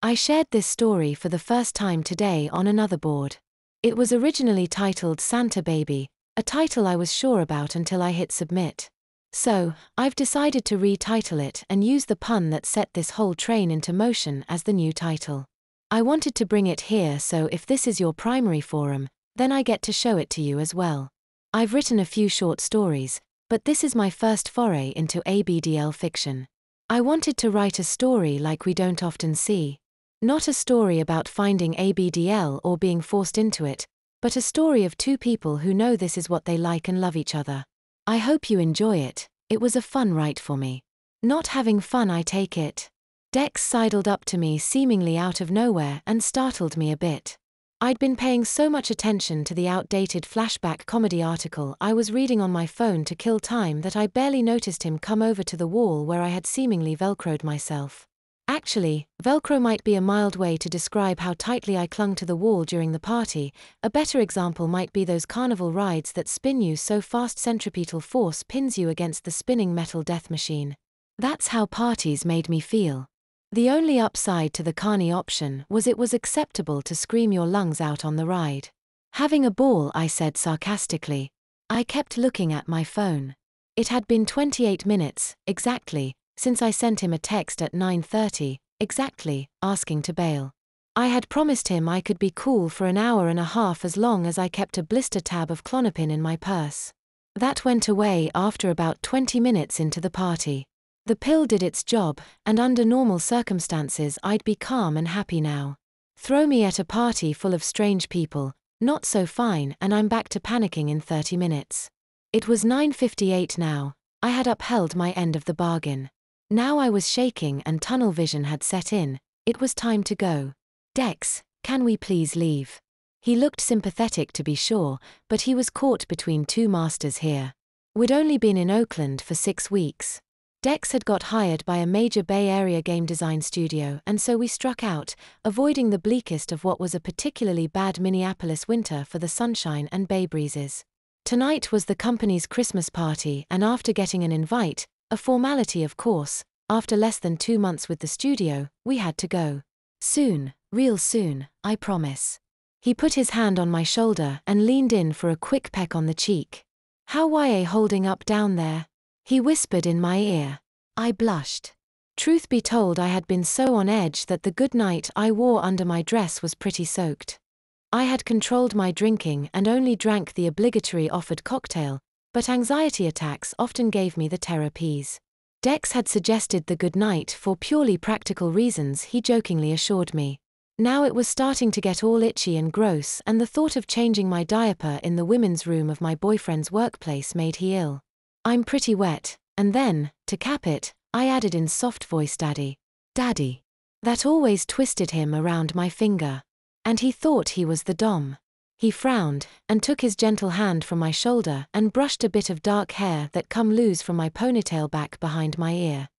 I shared this story for the first time today on another board. It was originally titled Santa Baby, a title I was sure about until I hit submit. So, I've decided to retitle it and use the pun that set this whole train into motion as the new title. I wanted to bring it here so if this is your primary forum, then I get to show it to you as well. I've written a few short stories, but this is my first foray into ABDL fiction. I wanted to write a story like we don't often see. Not a story about finding ABDL or being forced into it, but a story of two people who know this is what they like and love each other. I hope you enjoy it. It was a fun write for me. Not having fun, I take it. Dex sidled up to me seemingly out of nowhere and startled me a bit. I'd been paying so much attention to the outdated flashback comedy article I was reading on my phone to kill time that I barely noticed him come over to the wall where I had seemingly velcroed myself. Actually, velcro might be a mild way to describe how tightly I clung to the wall during the party. A better example might be those carnival rides that spin you so fast centripetal force pins you against the spinning metal death machine. That's how parties made me feel. The only upside to the carny option was it was acceptable to scream your lungs out on the ride. Having a ball, I said sarcastically. I kept looking at my phone. It had been 28 minutes, exactly, since I sent him a text at 9:30, exactly, asking to bail. I had promised him I could be cool for an hour and a half as long as I kept a blister tab of Klonopin in my purse. That went away after about 20 minutes into the party. The pill did its job, and under normal circumstances I'd be calm and happy now. Throw me at a party full of strange people, not so fine, and I'm back to panicking in 30 minutes. It was 9:58 now. I had upheld my end of the bargain. Now I was shaking and tunnel vision had set in. It was time to go. Dex, can we please leave? He looked sympathetic to be sure, but he was caught between two masters here. We'd only been in Oakland for 6 weeks. Dex had got hired by a major Bay Area game design studio, and so we struck out, avoiding the bleakest of what was a particularly bad Minneapolis winter for the sunshine and bay breezes. Tonight was the company's Christmas party, and after getting an invite, a formality of course, after less than 2 months with the studio, we had to go. Soon, real soon, I promise. He put his hand on my shoulder and leaned in for a quick peck on the cheek. How YA holding up down there? He whispered in my ear. I blushed. Truth be told, I had been so on edge that the goodnight I wore under my dress was pretty soaked. I had controlled my drinking and only drank the obligatory offered cocktail, but anxiety attacks often gave me the terror peas. Dex had suggested the goodnight for purely practical reasons, he jokingly assured me. Now it was starting to get all itchy and gross, and the thought of changing my diaper in the women's room of my boyfriend's workplace made he ill. I'm pretty wet, and then, to cap it, I added in soft voice Daddy. Daddy. That always twisted him around my finger. And he thought he was the dom. He frowned, and took his gentle hand from my shoulder and brushed a bit of dark hair that come loose from my ponytail back behind my ear.